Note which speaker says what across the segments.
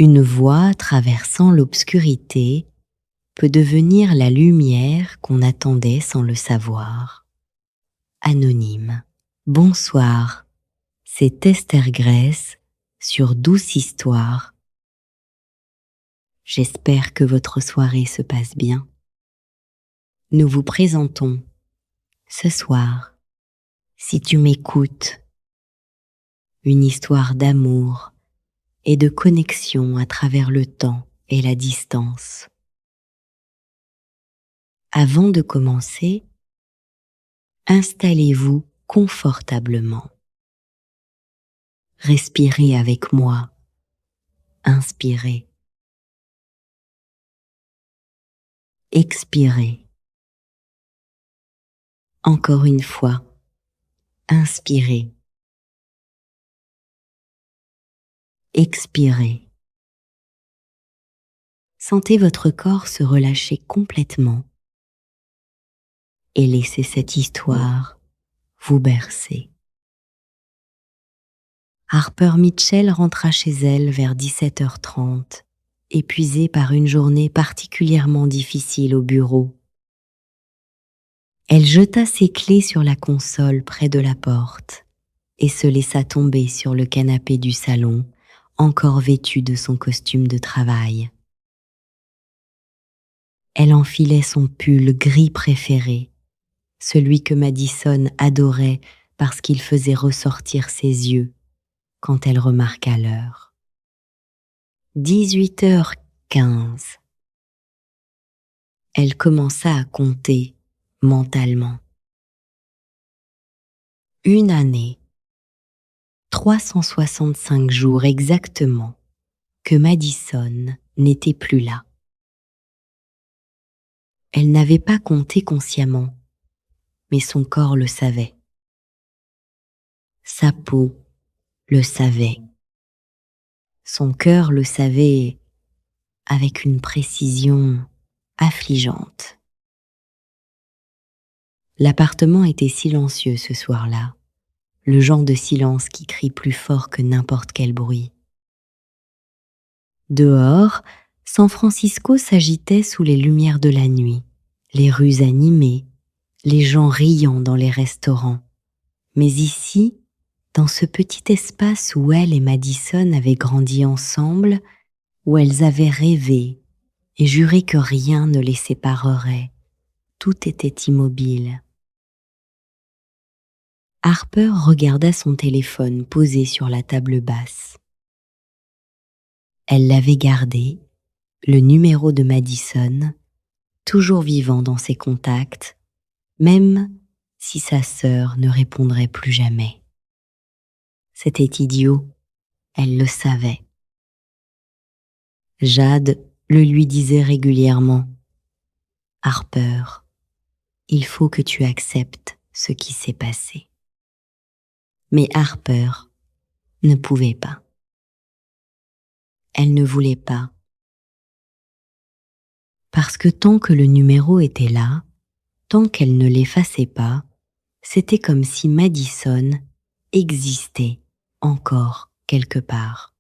Speaker 1: Une voix traversant l'obscurité peut devenir la lumière qu'on attendait sans le savoir. Anonyme. Bonsoir, c'est Esther Grèce sur Douce Histoire. J'espère que votre soirée se passe bien. Nous vous présentons ce soir, si tu m'écoutes, une histoire d'amour et de connexion à travers le temps et la distance. Avant de commencer, installez-vous confortablement. Respirez avec moi. Inspirez. Expirez. Encore une fois, inspirez. Expirez. Sentez votre corps se relâcher complètement et laissez cette histoire vous bercer. Harper Mitchell rentra chez elle vers 17h30, épuisée par une journée particulièrement difficile au bureau. Elle jeta ses clés sur la console près de la porte et se laissa tomber sur le canapé du salon, encore vêtue de son costume de travail. Elle enfilait son pull gris préféré, celui que Madison adorait parce qu'il faisait ressortir ses yeux quand elle remarqua l'heure. 18h15. Elle commença à compter mentalement. Une année, 365 jours exactement, que Madison n'était plus là. Elle n'avait pas compté consciemment, mais son corps le savait. Sa peau le savait. Son cœur le savait avec une précision affligeante. L'appartement était silencieux ce soir-là, le genre de silence qui crie plus fort que n'importe quel bruit. Dehors, San Francisco s'agitait sous les lumières de la nuit, les rues animées, les gens riant dans les restaurants. Mais ici, dans ce petit espace où elle et Madison avaient grandi ensemble, où elles avaient rêvé et juré que rien ne les séparerait, tout était immobile. Harper regarda son téléphone posé sur la table basse. Elle l'avait gardé, le numéro de Madison, toujours vivant dans ses contacts, même si sa sœur ne répondrait plus jamais. C'était idiot, elle le savait. Jade le lui disait régulièrement. « Harper, il faut que tu acceptes ce qui s'est passé. » Mais Harper ne pouvait pas. Elle ne voulait pas. Parce que tant que le numéro était là, tant qu'elle ne l'effaçait pas, c'était comme si Madison existait encore quelque part.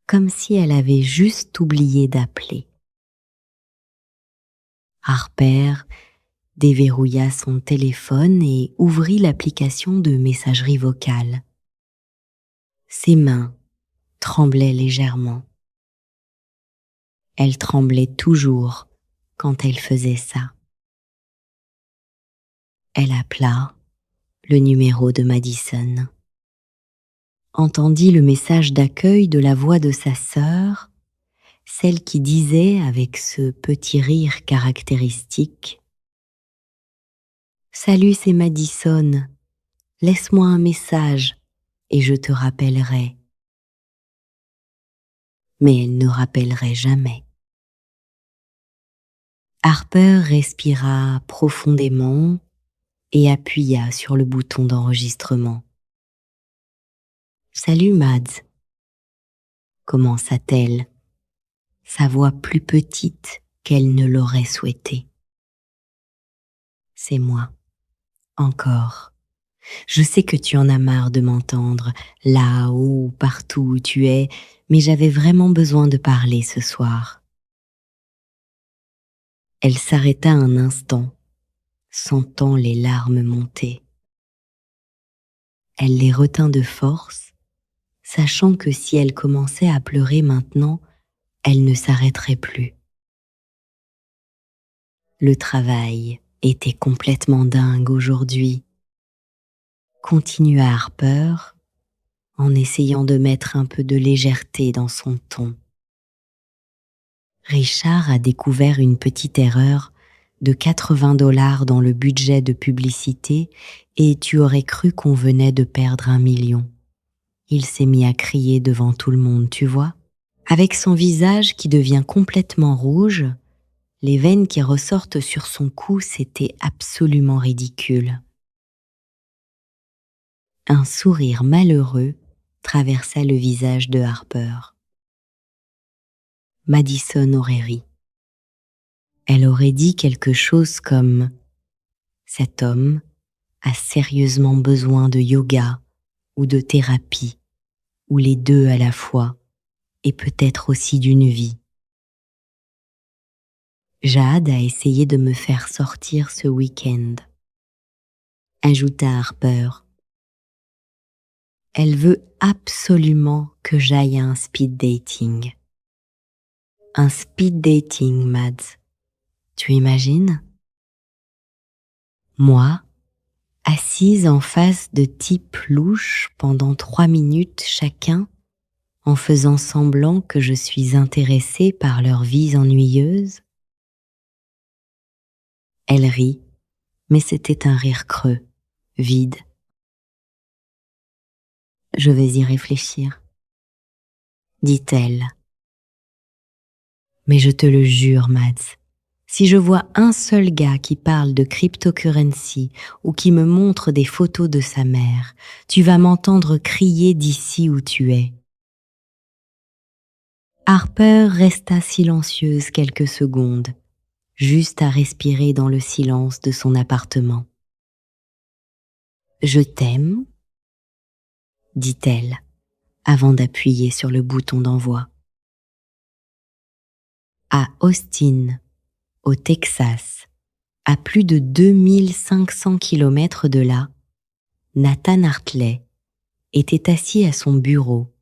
Speaker 1: Comme si elle avait juste oublié d'appeler. Harper déverrouilla son téléphone et ouvrit l'application de messagerie vocale. Ses mains tremblaient légèrement. Elle tremblait toujours quand elle faisait ça. Elle appela le numéro de Madison. Entendit le message d'accueil de la voix de sa sœur, celle qui disait avec ce petit rire caractéristique « Salut, c'est Madison, laisse-moi un message et je te rappellerai. » Mais elle ne rappellerait jamais. Harper respira profondément et appuya sur le bouton d'enregistrement. « Salut Mads » commença-t-elle, sa voix plus petite qu'elle ne l'aurait souhaité. « C'est moi, encore. Je sais que tu en as marre de m'entendre, là ou partout où tu es, mais j'avais vraiment besoin de parler ce soir. » Elle s'arrêta un instant, sentant les larmes monter. Elle les retint de force, sachant que si elle commençait à pleurer maintenant, elle ne s'arrêterait plus. Le travail était complètement dingue aujourd'hui, continua Harper en essayant de mettre un peu de légèreté dans son ton. Richard a découvert une petite erreur de 80 $ dans le budget de publicité et tu aurais cru qu'on venait de perdre 1 million. Il s'est mis à crier devant tout le monde, tu vois, avec son visage qui devient complètement rouge. Les veines qui ressortent sur son cou, c'était absolument ridicule. Un sourire malheureux traversa le visage de Harper. Madison aurait ri. Elle aurait dit quelque chose comme « Cet homme a sérieusement besoin de yoga ou de thérapie, ou les deux à la fois, et peut-être aussi d'une vie. » Jade a essayé de me faire sortir ce week-end, ajouta Harper. Elle veut absolument que j'aille à un speed dating. Un speed dating, Mads. Tu imagines? Moi, assise en face de types louches pendant 3 minutes chacun, en faisant semblant que je suis intéressée par leurs vies ennuyeuses? Elle rit, mais c'était un rire creux, vide. Je vais y réfléchir, dit-elle. Mais je te le jure, Mads, si je vois un seul gars qui parle de cryptocurrency ou qui me montre des photos de sa mère, tu vas m'entendre crier d'ici où tu es. Harper resta silencieuse quelques secondes, juste à respirer dans le silence de son appartement. « Je t'aime » dit-elle, avant d'appuyer sur le bouton d'envoi. À Austin, au Texas, à plus de 2500 km de là, Nathan Hartley était assis à son bureau,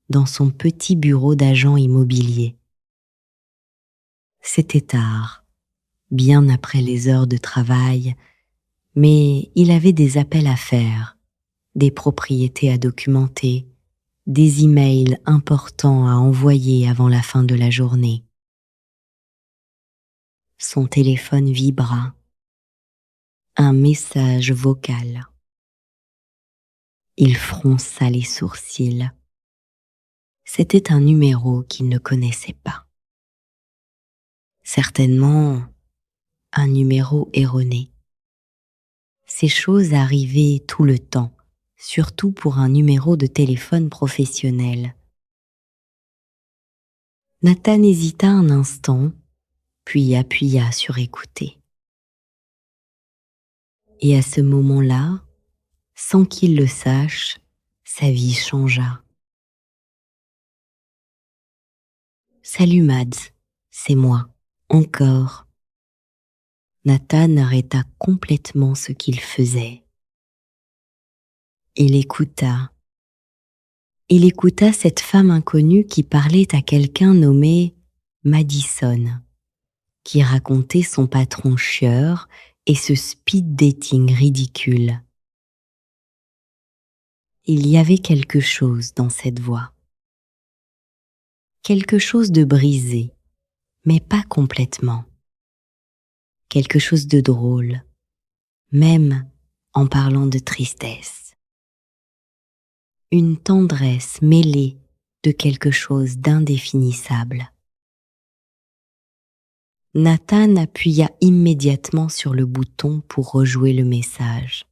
Speaker 1: dans son petit bureau d'agent immobilier. C'était tard, bien après les heures de travail, mais il avait des appels à faire, des propriétés à documenter, des emails importants à envoyer avant la fin de la journée. Son téléphone vibra. Un message vocal. Il fronça les sourcils. C'était un numéro qu'il ne connaissait pas. Certainement un numéro erroné. Ces choses arrivaient tout le temps, surtout pour un numéro de téléphone professionnel. Nathan hésita un instant, puis appuya sur écouter. Et à ce moment-là, sans qu'il le sache, sa vie changea. « Salut Mads, c'est moi, encore. » Nathan arrêta complètement ce qu'il faisait. Il écouta. Il écouta cette femme inconnue qui parlait à quelqu'un nommé Madison, qui racontait son patron chieur et ce speed dating ridicule. Il y avait quelque chose dans cette voix. Quelque chose de brisé, mais pas complètement. Quelque chose de drôle, même en parlant de tristesse. Une tendresse mêlée de quelque chose d'indéfinissable. Nathan appuya immédiatement sur le bouton pour rejouer le message.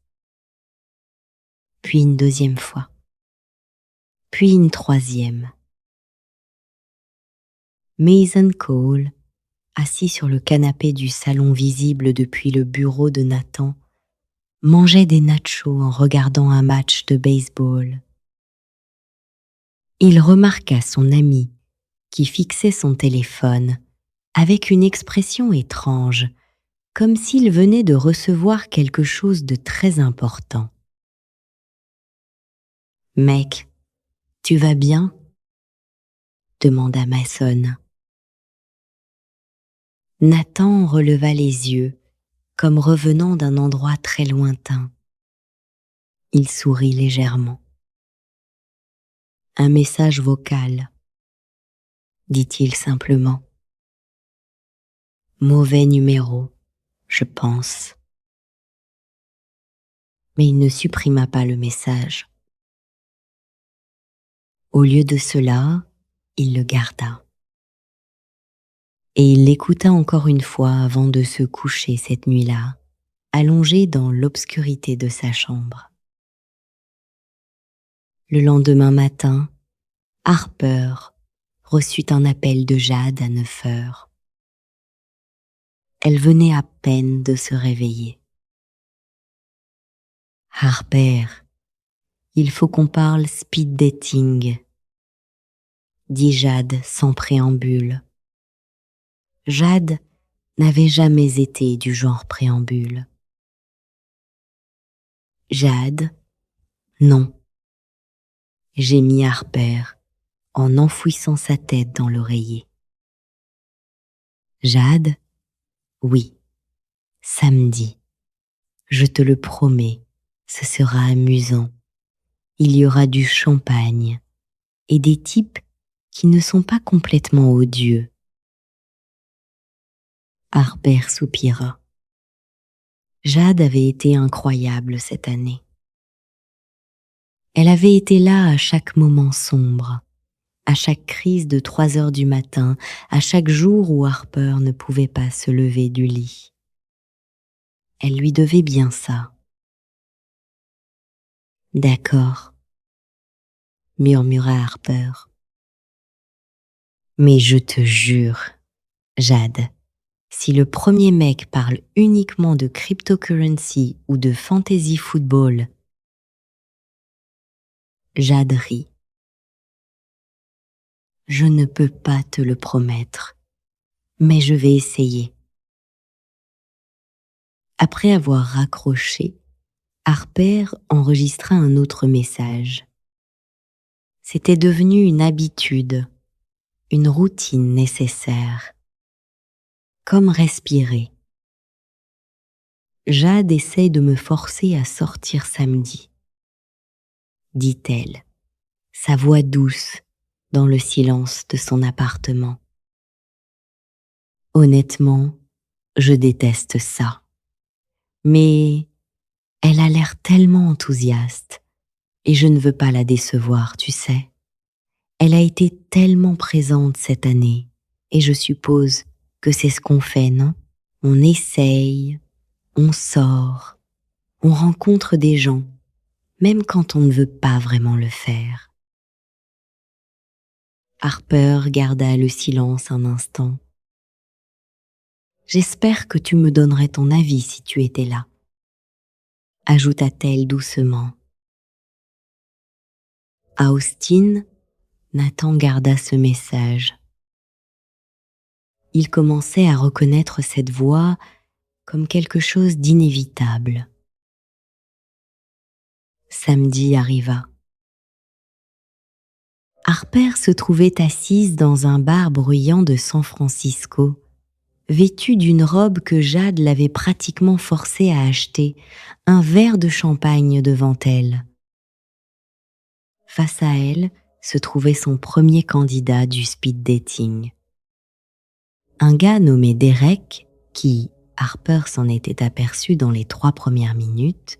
Speaker 1: Puis une deuxième fois. Puis une troisième. Mason Cole, assis sur le canapé du salon visible depuis le bureau de Nathan, mangeait des nachos en regardant un match de baseball. Il remarqua son ami qui fixait son téléphone avec une expression étrange, comme s'il venait de recevoir quelque chose de très important. « Mec, tu vas bien ?» demanda Mason. Nathan releva les yeux, comme revenant d'un endroit très lointain. Il sourit légèrement. « Un message vocal, » dit-il simplement. « Mauvais numéro, je pense. » Mais il ne supprima pas le message. Au lieu de cela, il le garda. Et il l'écouta encore une fois avant de se coucher cette nuit-là, allongé dans l'obscurité de sa chambre. Le lendemain matin, Harper reçut un appel de Jade à 9 heures. Elle venait à peine de se réveiller. « Harper, il faut qu'on parle speed dating, » dit Jade sans préambule. Jade n'avait jamais été du genre préambule. Jade, non, gémit Harper en enfouissant sa tête dans l'oreiller. Jade, oui, samedi, je te le promets, ce sera amusant. Il y aura du champagne et des types qui ne sont pas complètement odieux. Harper soupira. Jade avait été incroyable cette année. Elle avait été là à chaque moment sombre, à chaque crise de 3 heures du matin, à chaque jour où Harper ne pouvait pas se lever du lit. Elle lui devait bien ça. « D'accord, » murmura Harper. « Mais je te jure, Jade, si le premier mec parle uniquement de cryptocurrency ou de fantasy football, » Jade rit. « Je ne peux pas te le promettre, mais je vais essayer. » Après avoir raccroché, Harper enregistra un autre message. C'était devenu une habitude, une routine nécessaire. Comme respirer. Jade essaye de me forcer à sortir samedi, dit-elle, sa voix douce dans le silence de son appartement. Honnêtement, je déteste ça. Mais elle a l'air tellement enthousiaste et je ne veux pas la décevoir, tu sais. Elle a été tellement présente cette année et je suppose que c'est ce qu'on fait, non? On essaye, on sort, on rencontre des gens, même quand on ne veut pas vraiment le faire. Harper garda le silence un instant. « J'espère que tu me donnerais ton avis si tu étais là, » ajouta-t-elle doucement. À Austin, Nathan garda ce message. Il commençait à reconnaître cette voix comme quelque chose d'inévitable. Samedi arriva. Harper se trouvait assise dans un bar bruyant de San Francisco, vêtue d'une robe que Jade l'avait pratiquement forcée à acheter, un verre de champagne devant elle. Face à elle se trouvait son premier candidat du speed dating. Un gars nommé Derek, qui, Harper s'en était aperçu dans les 3 premières minutes,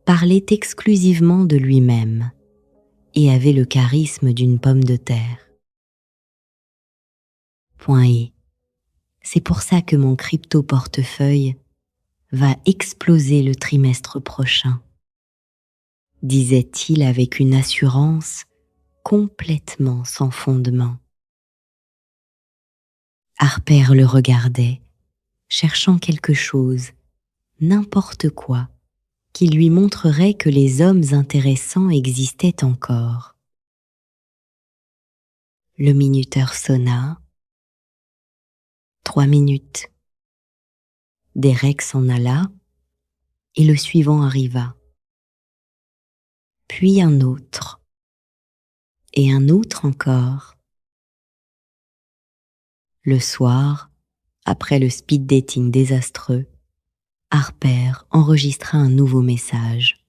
Speaker 1: parlait exclusivement de lui-même et avait le charisme d'une pomme de terre. Point et. C'est pour ça que mon crypto-portefeuille va exploser le trimestre prochain, disait-il avec une assurance complètement sans fondement. Harper le regardait, cherchant quelque chose, n'importe quoi, qui lui montrerait que les hommes intéressants existaient encore. Le minuteur sonna. 3 minutes. Derek s'en alla et le suivant arriva. Puis un autre. Et un autre encore. Le soir, après le speed dating désastreux, Harper enregistra un nouveau message.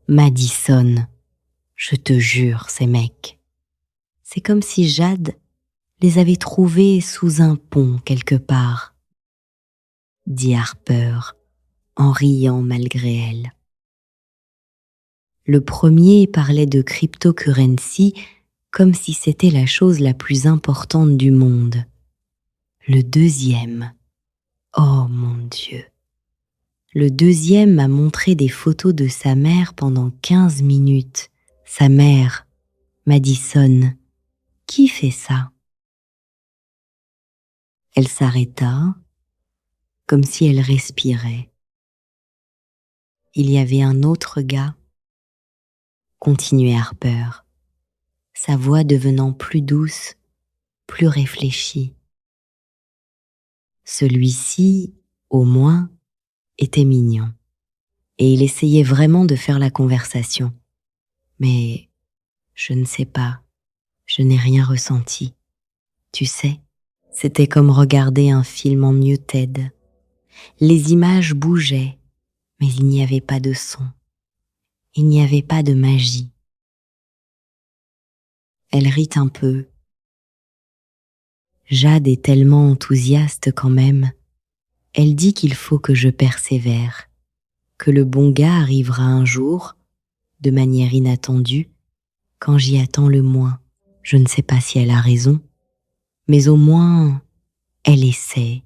Speaker 1: Madison, je te jure, ces mecs. C'est comme si Jade les avait trouvés sous un pont quelque part, dit Harper en riant malgré elle. Le premier parlait de cryptocurrency comme si c'était la chose la plus importante du monde. Le deuxième, oh mon Dieu! Le deuxième m'a montré des photos de sa mère pendant 15 minutes. Sa mère, Madison. Qui fait ça? Elle s'arrêta, comme si elle respirait. Il y avait un autre gars, continuait Harper, sa voix devenant plus douce, plus réfléchie. Celui-ci, au moins, était mignon, et il essayait vraiment de faire la conversation. Mais je ne sais pas, je n'ai rien ressenti. Tu sais, c'était comme regarder un film en muted. Les images bougeaient, mais il n'y avait pas de son. Il n'y avait pas de magie. Elle rit un peu. Jade est tellement enthousiaste quand même. Elle dit qu'il faut que je persévère, que le bon gars arrivera un jour, de manière inattendue, quand j'y attends le moins. Je ne sais pas si elle a raison, mais au moins, elle essaie.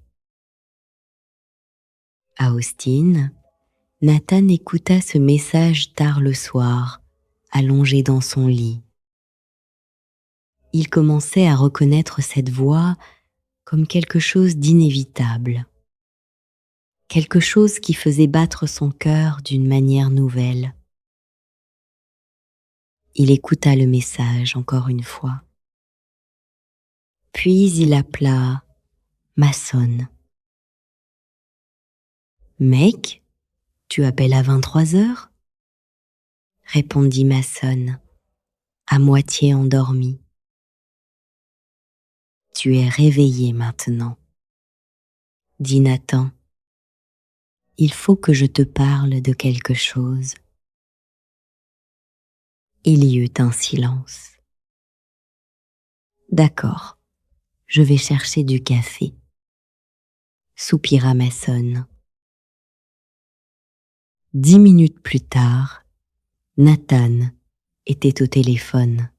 Speaker 1: À Austin, Nathan écouta ce message tard le soir, allongé dans son lit. Il commençait à reconnaître cette voix comme quelque chose d'inévitable, quelque chose qui faisait battre son cœur d'une manière nouvelle. Il écouta le message encore une fois. Puis il appela Mason. « Mec, tu appelles à 23 heures ?» répondit Mason, à moitié endormi. « Tu es réveillé maintenant, » dit Nathan. « Il faut que je te parle de quelque chose. » Il y eut un silence. « D'accord, je vais chercher du café, » soupira Mason. 10 minutes plus tard, Nathan était au téléphone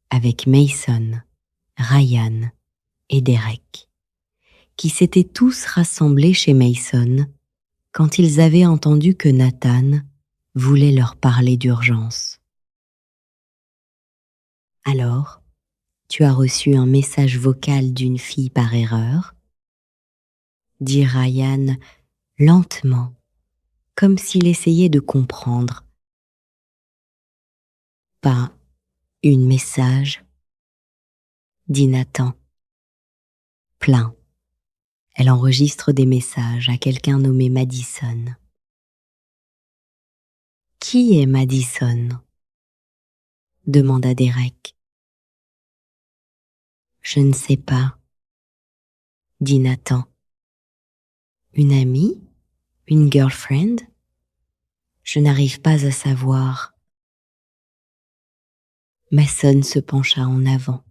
Speaker 1: avec Mason, Ryan et Derek, qui s'étaient tous rassemblés chez Mason quand ils avaient entendu que Nathan voulait leur parler d'urgence. « Alors, tu as reçu un message vocal d'une fille par erreur ?» dit Ryan lentement, comme s'il essayait de comprendre. « Pas une message ?» dit Nathan. « Plein. Elle enregistre des messages à quelqu'un nommé Madison. » « Qui est Madison ?» demanda Derek. « Je ne sais pas, » dit Nathan. « Une amie? Une girlfriend? Je n'arrive pas à savoir. » Mason se pencha en avant.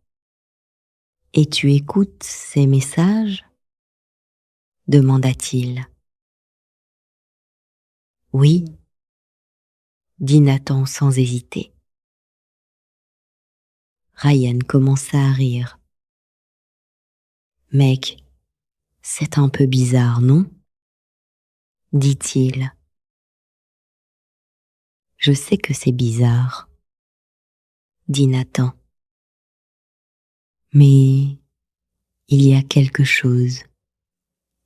Speaker 1: « Et tu écoutes ces messages ?» demanda-t-il. « Oui, » dit Nathan sans hésiter. Ryan commença à rire. « Mec, c'est un peu bizarre, non ?» dit-il. « Je sais que c'est bizarre, » dit Nathan. « Mais il y a quelque chose.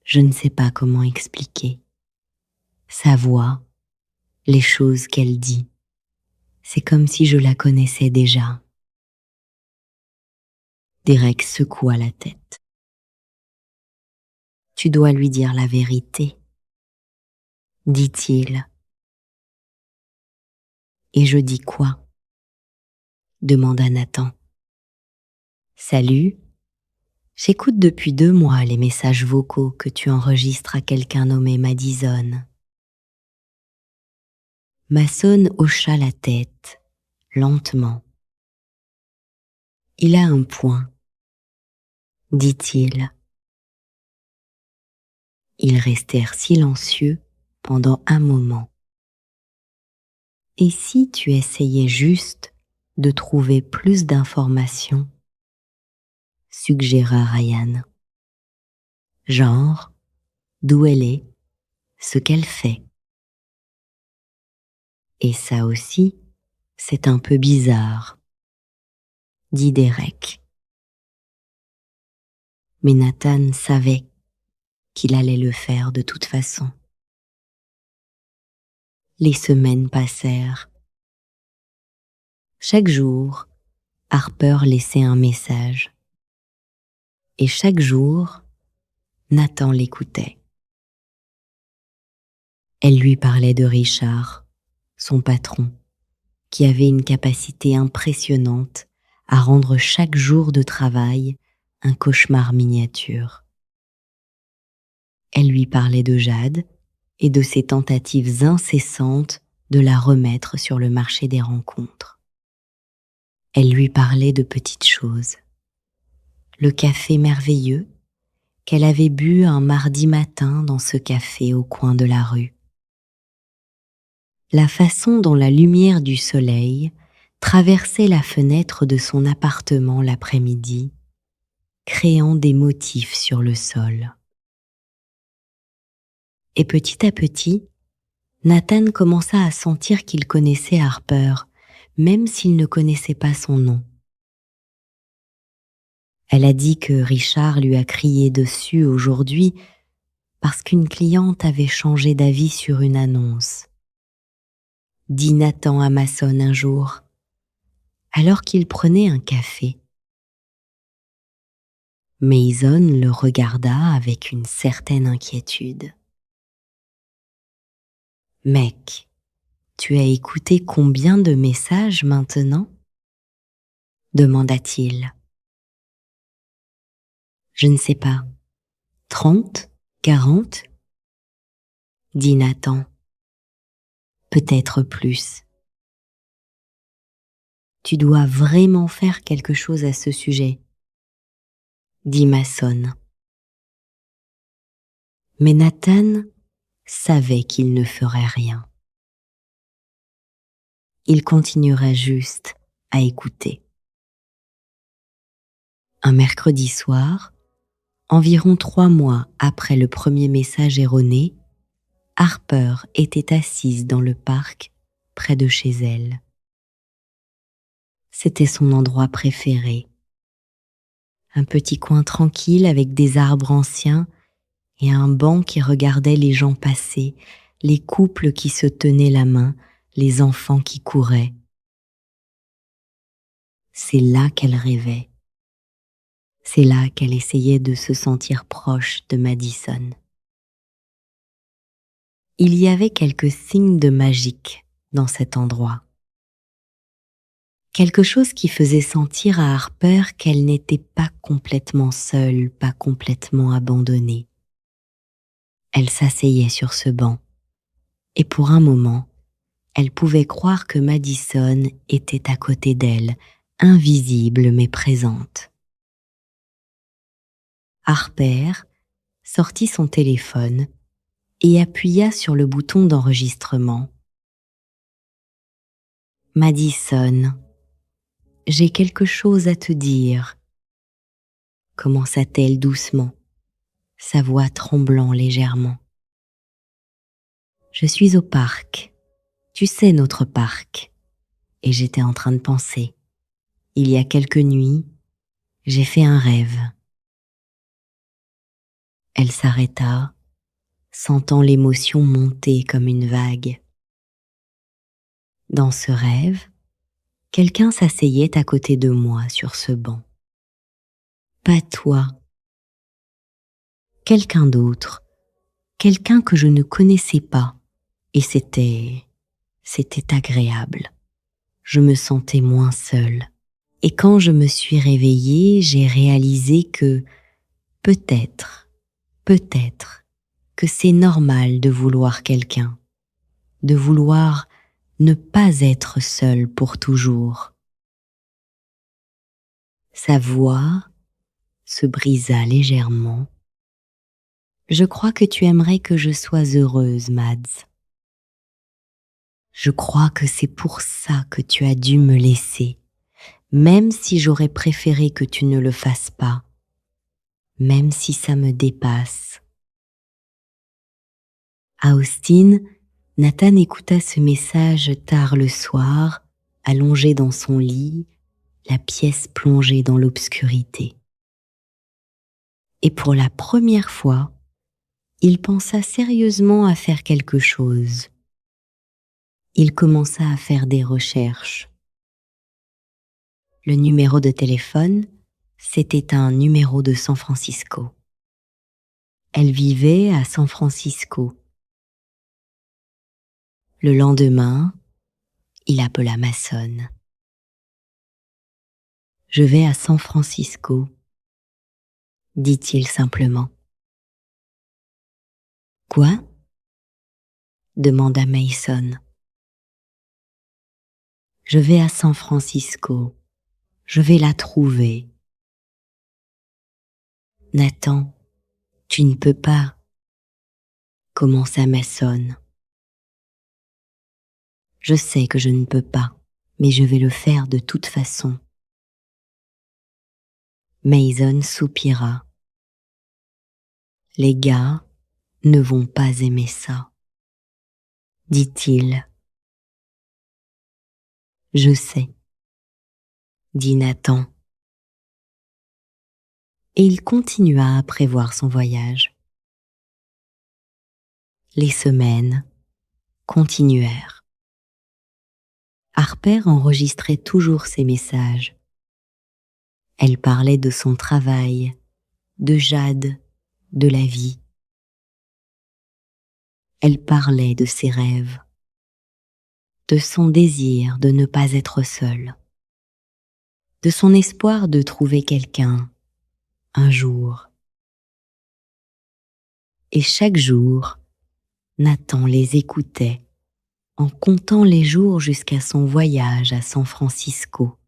Speaker 1: Je ne sais pas comment expliquer. sa voix, les choses qu'elle dit. C'est comme si je la connaissais déjà. Derek secoua la tête. Tu dois lui dire la vérité, dit-il. Et je dis quoi? Demanda Nathan. Salut, j'écoute depuis 2 mois les messages vocaux que tu enregistres à quelqu'un nommé Madison. Mason hocha la tête, lentement. Il a un point, dit-il. Ils restèrent silencieux pendant un moment. Et si tu essayais juste de trouver plus d'informations, suggéra Ryan. Genre, d'où elle est, ce qu'elle fait. Et ça aussi, c'est un peu bizarre, dit Derek. Mais Nathan savait qu'il allait le faire de toute façon. Les semaines passèrent. Chaque jour, Harper laissait un message. Et chaque jour, Nathan l'écoutait. Elle lui parlait de Richard, son patron, qui avait une capacité impressionnante à rendre chaque jour de travail un cauchemar miniature. Elle lui parlait de Jade et de ses tentatives incessantes de la remettre sur le marché des rencontres. Elle lui parlait de petites choses. Le café merveilleux qu'elle avait bu un mardi matin dans ce café au coin de la rue. La façon dont la lumière du soleil traversait la fenêtre de son appartement l'après-midi, créant des motifs sur le sol. Et petit à petit, Nathan commença à sentir qu'il connaissait Harper, même s'il ne connaissait pas son nom. Elle a dit que Richard lui a crié dessus aujourd'hui parce qu'une cliente avait changé d'avis sur une annonce. Dit Nathan à Mason un jour, alors qu'il prenait un café. Mason le regarda avec une certaine inquiétude. « Mec, tu as écouté combien de messages maintenant ?» demanda-t-il. « Je ne sais pas. 30, 40 ?» dit Nathan. « Peut-être plus. » « Tu dois vraiment faire quelque chose à ce sujet, » dit Mason. Mais Nathan savait qu'il ne ferait rien. Il continuerait juste à écouter. Un mercredi soir, environ 3 mois après le premier message erroné, Harper était assise dans le parc près de chez elle. C'était son endroit préféré. Un petit coin tranquille avec des arbres anciens et un banc qui regardait les gens passer, les couples qui se tenaient la main, les enfants qui couraient. C'est là qu'elle rêvait. C'est là qu'elle essayait de se sentir proche de Madison. Il y avait quelques signes de magique dans cet endroit. Quelque chose qui faisait sentir à Harper qu'elle n'était pas complètement seule, pas complètement abandonnée. Elle s'asseyait sur ce banc, et pour un moment, elle pouvait croire que Madison était à côté d'elle, invisible mais présente. Harper sortit son téléphone et appuya sur le bouton d'enregistrement. « Madison, j'ai quelque chose à te dire, » commença-t-elle doucement, sa voix tremblant légèrement. « Je suis au parc, tu sais notre parc, et j'étais en train de penser. Il y a quelques nuits, j'ai fait un rêve. » Elle s'arrêta, sentant l'émotion monter comme une vague. Dans ce rêve, quelqu'un s'asseyait à côté de moi sur ce banc. Pas toi. Quelqu'un d'autre, quelqu'un que je ne connaissais pas, et c'était agréable. Je me sentais moins seule. Et quand je me suis réveillée, j'ai réalisé que peut-être que c'est normal de vouloir quelqu'un, de vouloir ne pas être seule pour toujours. Sa voix se brisa légèrement. Je crois que tu aimerais que je sois heureuse, Mads. Je crois que c'est pour ça que tu as dû me laisser, même si j'aurais préféré que tu ne le fasses pas, même si ça me dépasse. À Austin, Nathan écouta ce message tard le soir, allongé dans son lit, la pièce plongée dans l'obscurité. Et pour la première fois, il pensa sérieusement à faire quelque chose. Il commença à faire des recherches. Le numéro de téléphone, c'était un numéro de San Francisco. Elle vivait à San Francisco. Le lendemain, il appela Mason. « Je vais à San Francisco », dit-il simplement. « Quoi ?» demanda Mason. « Je vais à San Francisco. Je vais la trouver. » « Nathan, tu ne peux pas, » commença Mason. « Je sais que je ne peux pas, mais je vais le faire de toute façon. » Mason soupira. « Les gars ne vont pas aimer ça, » dit-il. « Je sais, » dit Nathan. Et il continua à prévoir son voyage. Les semaines continuèrent. Harper enregistrait toujours ses messages. Elle parlait de son travail, de Jade, de la vie. Elle parlait de ses rêves, de son désir de ne pas être seule, de son espoir de trouver quelqu'un, un jour. Et chaque jour, Nathan les écoutait en comptant les jours jusqu'à son voyage à San Francisco.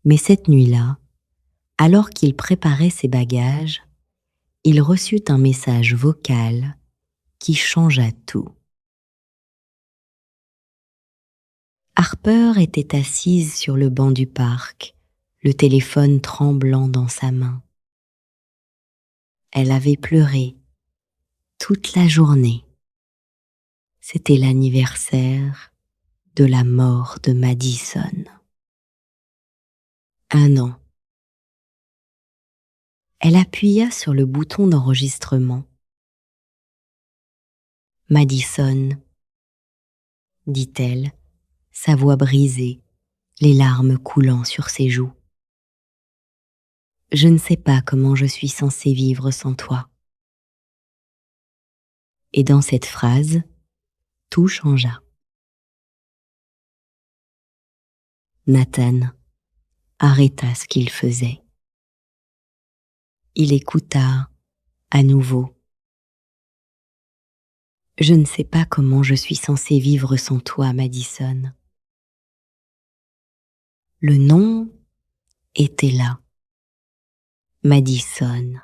Speaker 1: Mais cette nuit-là, alors qu'il préparait ses bagages, il reçut un message vocal qui changea tout. Harper était assise sur le banc du parc, le téléphone tremblant dans sa main. Elle avait pleuré toute la journée. C'était l'anniversaire de la mort de Madison. 1 an. Elle appuya sur le bouton d'enregistrement. « Madison », dit-elle, sa voix brisée, les larmes coulant sur ses joues. « Je ne sais pas comment je suis censée vivre sans toi. » Et dans cette phrase, tout changea. Nathan arrêta ce qu'il faisait. Il écouta à nouveau. « Je ne sais pas comment je suis censée vivre sans toi, Madison. » Le nom était là. Madison.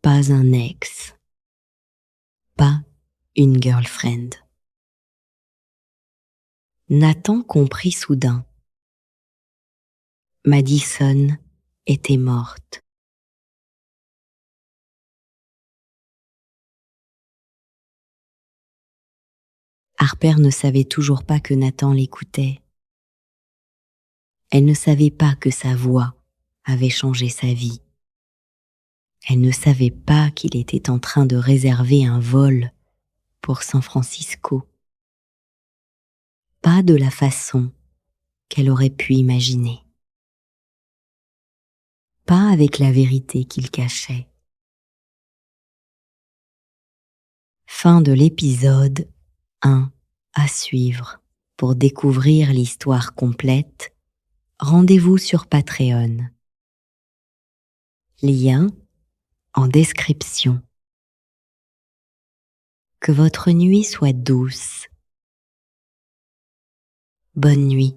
Speaker 1: Pas un ex. Pas une girlfriend. Nathan comprit soudain. Madison était morte. Harper ne savait toujours pas que Nathan l'écoutait. Elle ne savait pas que sa voix avait changé sa vie. Elle ne savait pas qu'il était en train de réserver un vol pour San Francisco. Pas de la façon qu'elle aurait pu imaginer. Pas avec la vérité qu'il cachait. Fin de l'épisode 1 à suivre. Pour découvrir l'histoire complète, rendez-vous sur Patreon. Lien en description. Que votre nuit soit douce. Bonne nuit.